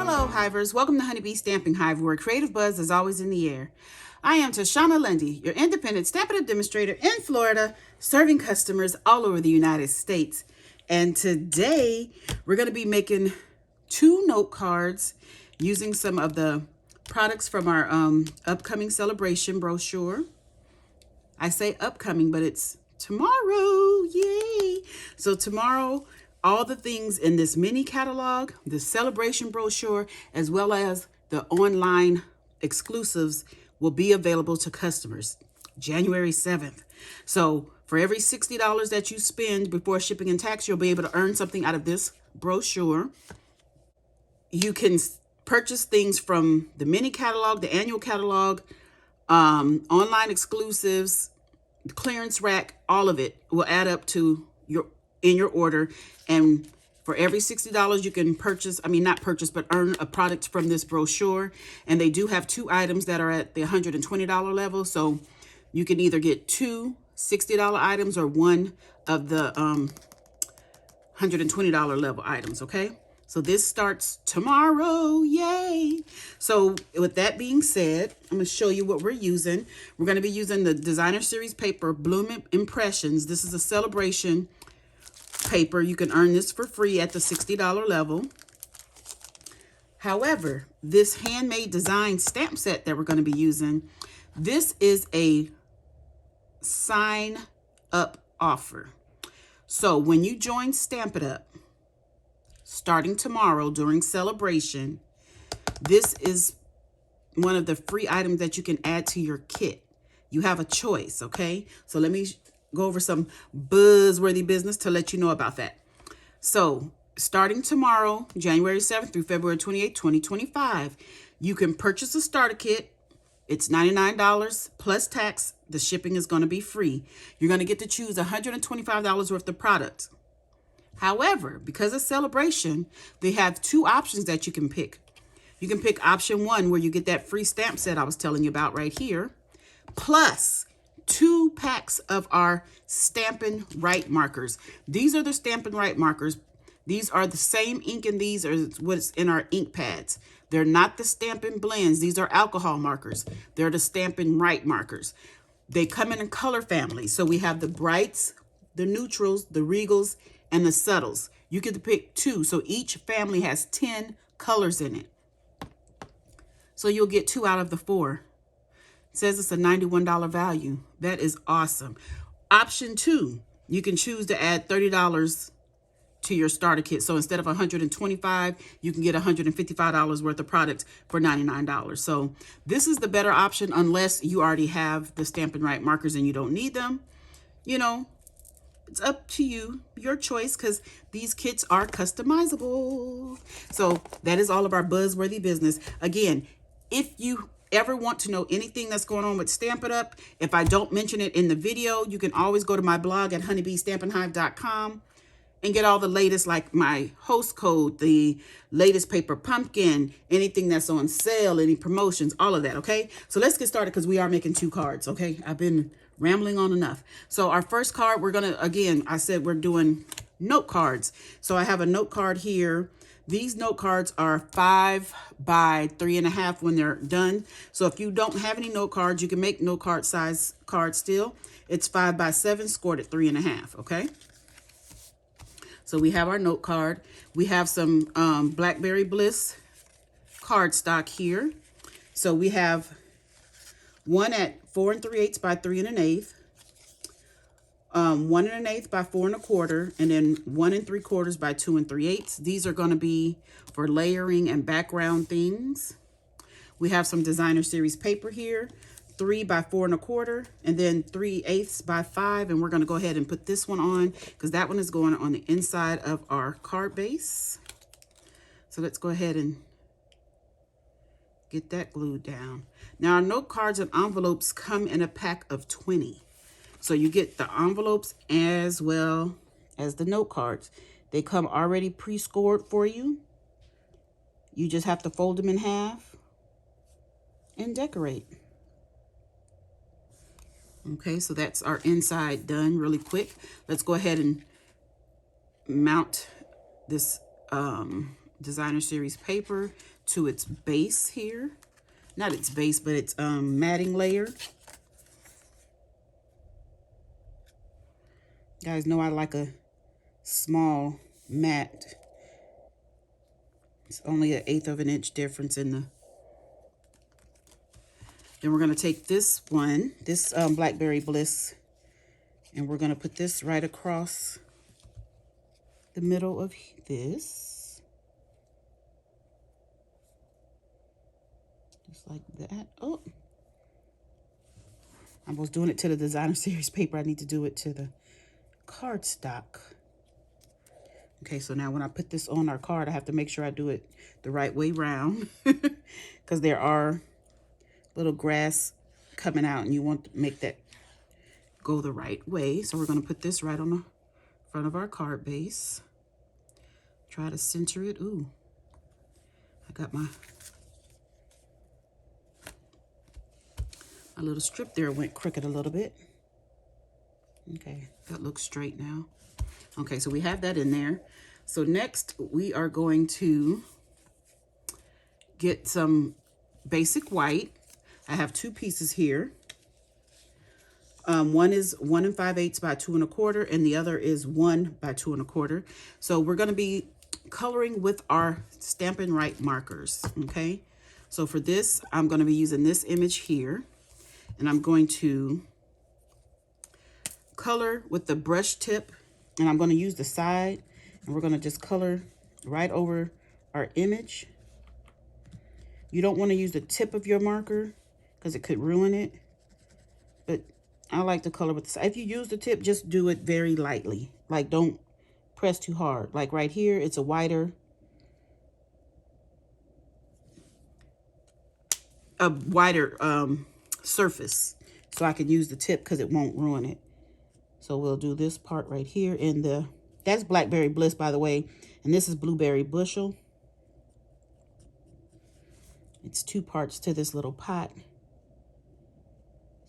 Hello, Hivers. Welcome to Honeybee Stamping Hive, where creative buzz is always in the air. I am Tashana Lundy, your independent Stampin' Up demonstrator in Florida, serving customers all over the United States. And today, we're going to be making 2 note cards using some of the products from our upcoming Sale-A-Bration brochure. I say upcoming, but it's tomorrow. Yay! So tomorrow, all the things in this mini catalog, the Sale-A-Bration brochure, as well as the online exclusives will be available to customers January 7th. So for every $60 that you spend before shipping and tax, you'll be able to earn something out of this brochure. You can purchase things from the mini catalog, the annual catalog, online exclusives, the clearance rack, all of it will add up to in your order. And for every $60 you can purchase, not purchase, but earn a product from this brochure. And they do have 2 items that are at the $120 level. So you can either get 2 $60 items or 1 of the $120 level items, okay? So this starts tomorrow, yay! So with that being said, I'm going to show you what we're using. We're going to be using the Designer Series paper, Bloom Impressions. This is a Sale-A-Bration paper. You can earn this for free at the $60 level. However, this handmade design stamp set that we're going to be using, this is a sign up offer. So when you join Stampin' Up, starting tomorrow during Sale-A-Bration, this is one of the free items that you can add to your kit. You have a choice, okay? So let me go over some buzzworthy business to let you know about that. So starting tomorrow, January 7th through February 28th, 2025, you can purchase a starter kit. It's $99 plus tax. The shipping is going to be free. You're going to get to choose $125 worth of product. However, because of Sale-A-Bration, they have 2 options that you can pick. You can pick option 1, where you get that free stamp set I was telling you about right here, plus 2 packs of our Stampin Write Markers. These are the Stampin Write Markers. These are the same ink, and these are what's in our ink pads. They're not the Stampin' Blends. These are alcohol markers. They're the Stampin Write Markers. They come in a color family. So we have the brights, the neutrals, the regals, and the subtles. You get to pick 2. So each family has 10 colors in it. So you'll get 2 out of the 4. It says it's a $91 value. That is awesome. Option 2, you can choose to add $30 to your starter kit. So instead of $125, you can get $155 worth of product for $99. So this is the better option unless you already have the Stampin' Write Markers and you don't need them. You know, it's up to you, your choice, because these kits are customizable. So that is all of our buzzworthy business. Again, if you ever want to know anything that's going on with Stampin' Up, if I don't mention it in the video, you can always go to my blog at honeybeestampinhive.com and get all the latest, like my host code, the latest paper pumpkin, anything that's on sale, any promotions, all of that, okay? So let's get started because we are making 2 cards, okay? I've been rambling on enough. So our first card, we're going to, again, I said we're doing note cards. So I have a note card here. These note cards are 5 by 3.5 when they're done. So if you don't have any note cards, you can make note card size cards still. It's 5 by 7 scored at 3.5, okay? So we have our note card. We have some Blackberry Bliss cardstock here. So we have one at 4 3/8 by 3 1/8, 1 1/8 by 4 1/4, and then 1 3/4 by 2 3/8. These are going to be for layering and background things. We have some Designer Series paper here, 3 by 4 1/4, and then 3/8 by 5. And we're going to go ahead and put this one on because that one is going on the inside of our card base. So let's go ahead and get that glued down. Now our note cards and envelopes come in a pack of 20. So you get the envelopes as well as the note cards. They come already pre-scored for you. You just have to fold them in half and decorate. Okay, so that's our inside done really quick. Let's go ahead and mount this designer series paper to its base here. Not its base, but its matting layer. You guys know I like a small mat. It's only an 1/8 of an inch difference in the. Then we're going to take this one, this Blackberry Bliss, and we're going to put this right across the middle of this. Just like that. Oh, I was doing it to the designer series paper. I need to do it to the cardstock. Okay, so now when I put this on our card, I have to make sure I do it the right way round because there are little grass coming out and you want to make that go the right way. So we're going to put this right on the front of our card base. Try to center it. Ooh, I got my little strip there went crooked a little bit. Okay, that looks straight now. Okay, so we have that in there. So next we are going to get some basic white. I have 2 pieces here. One is 1 5/8 by 2 1/4, and the other is 1 by 2 1/4. So we're going to be coloring with our Stampin' Write markers. Okay, so for this, I'm going to be using this image here, and I'm going to color with the brush tip, and I'm going to use the side, and we're going to just color right over our image. You don't want to use the tip of your marker because it could ruin it, but I like to color with the side. If you use the tip, just do it very lightly. Like, don't press too hard. Like right here, it's a wider surface, so I can use the tip because it won't ruin it. So we'll do this part right here in the, that's Blackberry Bliss, by the way, and this is Blueberry Bushel. It's 2 parts to this little pot.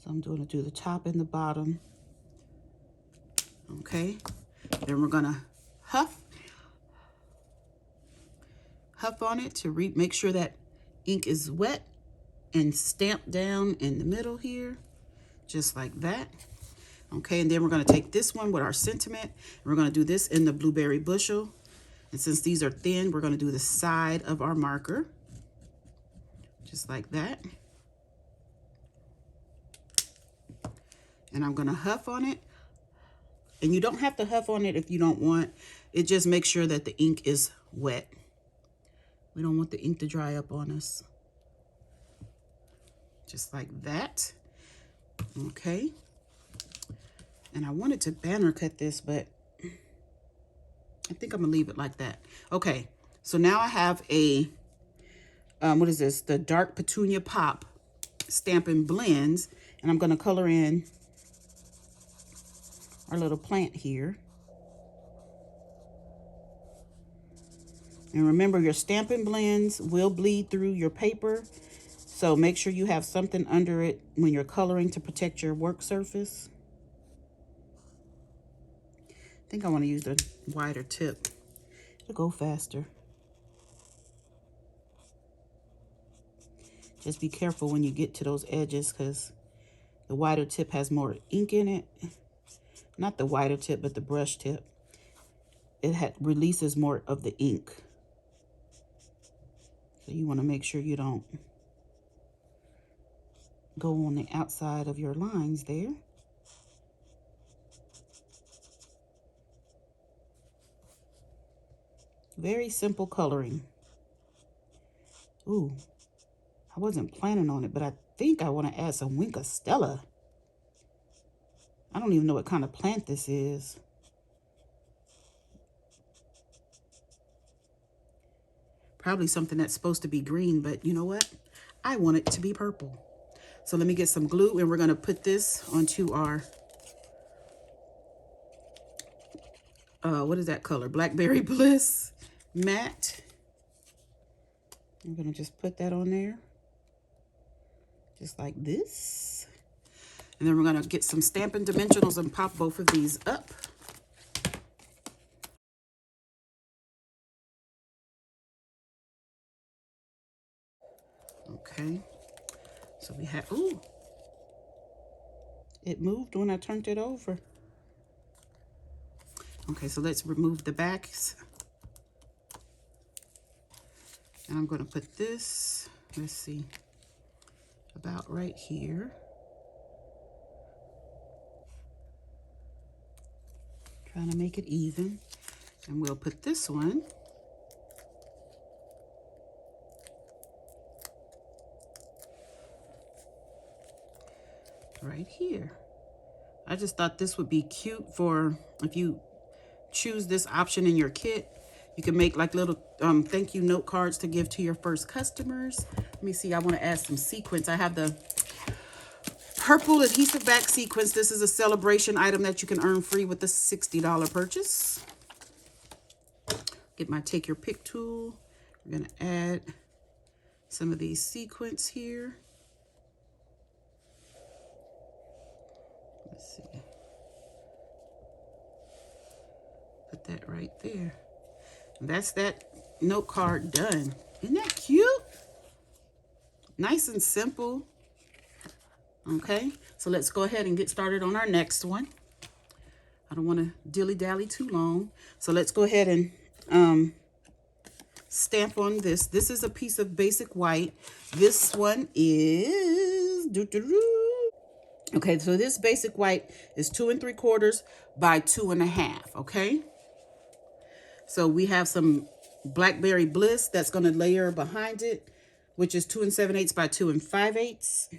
So I'm going to do the top and the bottom. Okay, then we're gonna huff on it to make sure that ink is wet and stamped down in the middle here, just like that. Okay, and then we're going to take this one with our sentiment, and we're going to do this in the Blueberry Bushel. And since these are thin, we're going to do the side of our marker, just like that. And I'm going to huff on it. And you don't have to huff on it if you don't want. It just makes sure that the ink is wet. We don't want the ink to dry up on us. Just like that. Okay. And I wanted to banner cut this, but I think I'm gonna leave it like that. Okay, so now I have a, what is this? The Dark Petunia Pop Stampin' Blends, and I'm gonna color in our little plant here. And remember, your Stampin' Blends will bleed through your paper, so make sure you have something under it when you're coloring to protect your work surface. I think I want to use the wider tip to go faster. Just be careful when you get to those edges because the wider tip has more ink in it. Not the wider tip, but the brush tip. It releases more of the ink. So you want to make sure you don't go on the outside of your lines there. Very simple coloring. Ooh, I wasn't planning on it, but I think I want to add some Winka Stella. I don't even know what kind of plant this is. Probably something that's supposed to be green, but you know what? I want it to be purple. So let me get some glue, and we're going to put this onto our, what is that color? Blackberry Bliss matte. I'm going to just put that on there, just like this. And then we're going to get some Stampin' Dimensionals and pop both of these up. Okay, so we have, ooh, it moved when I turned it over. Okay, so let's remove the backs. And I'm going to put this, let's see, about right here. Trying to make it even. And we'll put this one right here. I just thought this would be cute for if you choose this option in your kit. You can make like little thank you note cards to give to your first customers. Let me see, I want to add some sequins. I have the purple adhesive back sequins. This is a Sale-A-Bration item that you can earn free with the $60 purchase. Get my take your pick tool. We're going to add some of these sequins here. Let's see. Put that right there. And that's that note card done. Isn't that cute? Nice and simple. Okay, so let's go ahead and get started on our next one. I don't want to dilly-dally too long. So let's go ahead and stamp on this. This is a piece of basic white. This one is... Okay, so this basic white is 2 3/4 by 2 1/2, okay? So we have some Blackberry Bliss that's going to layer behind it, which is 2 7/8 by 2 5/8.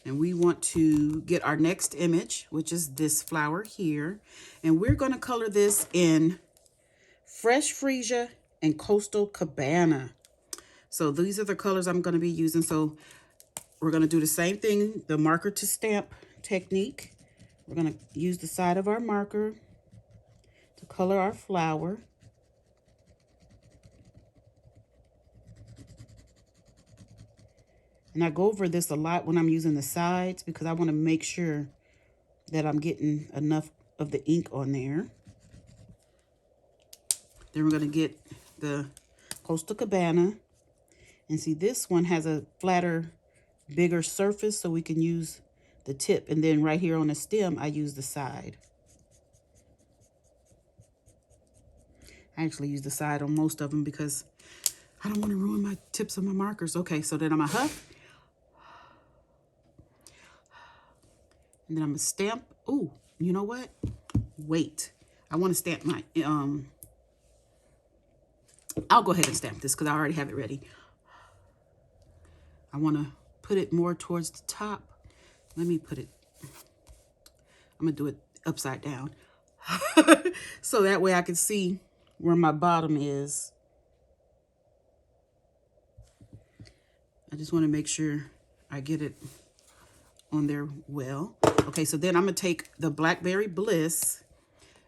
And we want to get our next image, which is this flower here. And we're going to color this in Fresh Freesia and Coastal Cabana. So these are the colors I'm going to be using. So we're going to do the same thing, the marker to stamp technique. We're going to use the side of our marker to color our flower. And I go over this a lot when I'm using the sides because I want to make sure that I'm getting enough of the ink on there. Then we're going to get the Coastal Cabana. And see, this one has a flatter, bigger surface, so we can use the tip. And then right here on the stem, I use the side. I actually use the side on most of them because I don't want to ruin my tips of my markers. Okay, so then I'm going to huff. And then I'm going to stamp. Oh, you know what? Wait. I want to stamp my... I'll go ahead and stamp this because I already have it ready. I want to put it more towards the top. Let me put it... I'm going to do it upside down. So that way I can see where my bottom is. I just want to make sure I get it on there well. Okay, so then I'm going to take the Blackberry Bliss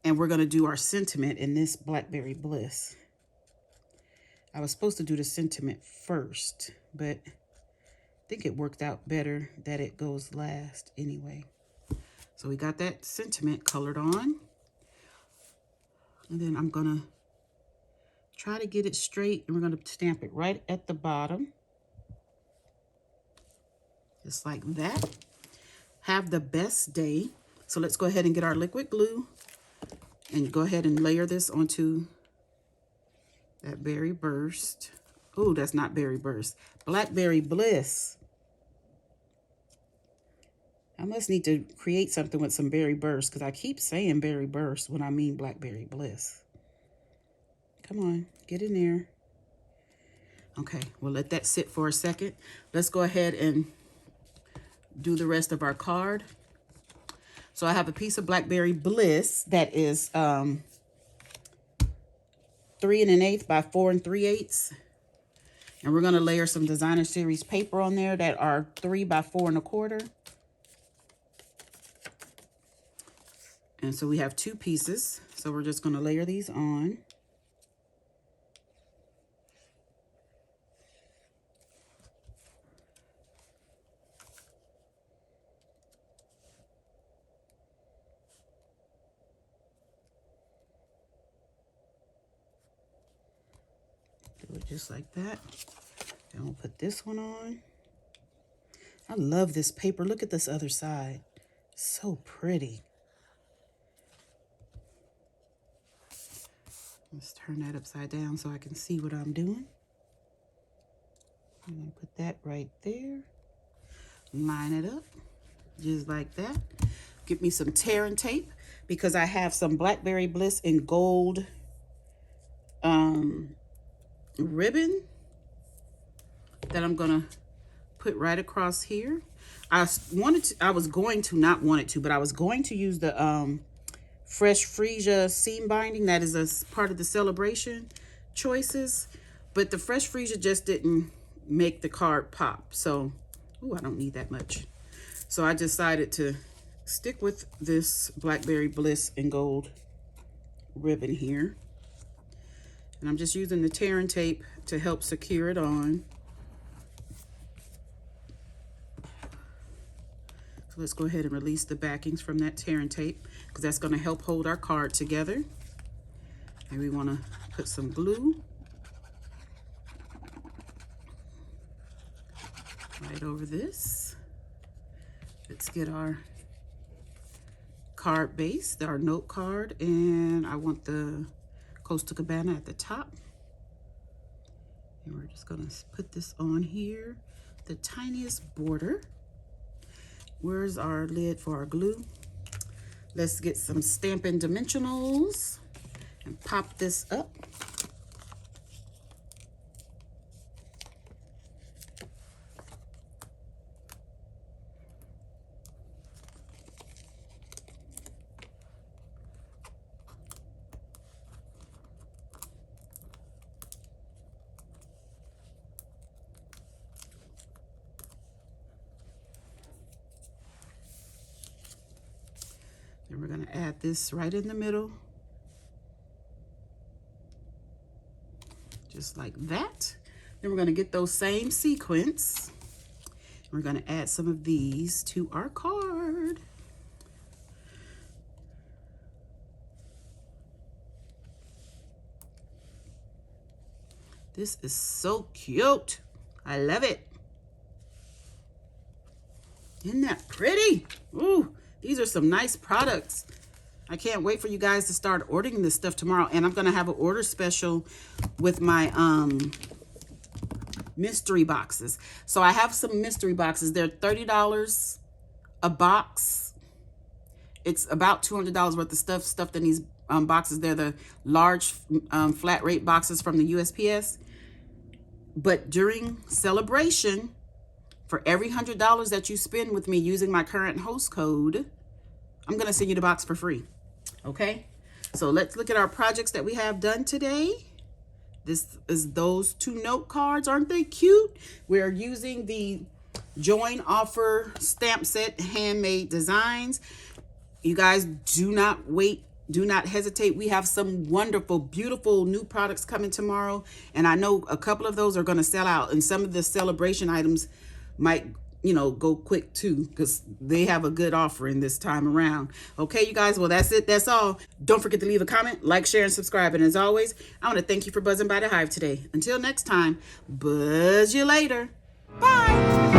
and we're going to do our sentiment in this Blackberry Bliss. I was supposed to do the sentiment first, but I think it worked out better that it goes last anyway. So we got that sentiment colored on. And then I'm going to try to get it straight and we're going to stamp it right at the bottom. Just like that. Have the best day. So let's go ahead and get our liquid glue and go ahead and layer this onto that Berry Burst. Oh, that's not Berry Burst. Blackberry Bliss. I must need to create something with some Berry Burst because I keep saying Berry Burst when I mean Blackberry Bliss. Come on, get in there. Okay, we'll let that sit for a second. Let's go ahead and do the rest of our card. So I have a piece of Blackberry Bliss that is 3 1/8 by 4 3/8. And we're going to layer some designer series paper on there that are 3 by 4 1/4. And so we have 2 pieces. So we're just going to layer these on. Do it just like that. I'm gonna put this one on. I love this paper. Look at this other side. So pretty. Let's turn that upside down so I can see what I'm doing. I'm gonna put that right there. Line it up just like that. Get me some tearing tape because I have some Blackberry Bliss in gold ribbon that I'm gonna put right across here. I was going to use the Fresh Freesia seam binding that is a part of the Sale-A-Bration choices, but the Fresh Freesia just didn't make the card pop. So, ooh, I don't need that much. So I decided to stick with this Blackberry Bliss in gold ribbon here. And I'm just using the tearing tape to help secure it on. So let's go ahead and release the backings from that tearing tape because that's going to help hold our card together. And we want to put some glue right over this. Let's get our card base, our note card, and I want the Coastal Cabana at the top. And we're just gonna put this on here, the tiniest border. Where's our lid for our glue? Let's get some Stampin' Dimensionals and pop this up. And we're going to add this right in the middle, just like that. Then we're going to get those same sequins. We're going to add some of these to our card. This is so cute. I love it. Isn't that pretty? Ooh. These are some nice products. I can't wait for you guys to start ordering this stuff tomorrow. And I'm going to have an order special with my mystery boxes. So I have some mystery boxes. They're $30 a box. It's about $200 worth of stuff stuffed in these boxes. They're the large flat rate boxes from the USPS. But during Sale-A-Bration, for every $100 that you spend with me using my current host code, I'm going to send you the box for free. Okay? So let's look at our projects that we have done today. This is those two note cards. Aren't they cute? We're using the Join Offer Stamp Set Handmade Designs. You guys, do not wait. Do not hesitate. We have some wonderful, beautiful new products coming tomorrow. And I know a couple of those are going to sell out. And some of the Sale-A-Bration items might, you know, go quick too, because they have a good offering this time around. Okay, you guys, well, that's it. That's all. Don't forget to leave a comment, like, share, and subscribe. And as always, I want to thank you for buzzing by the Hive today. Until next time, buzz you later. Bye.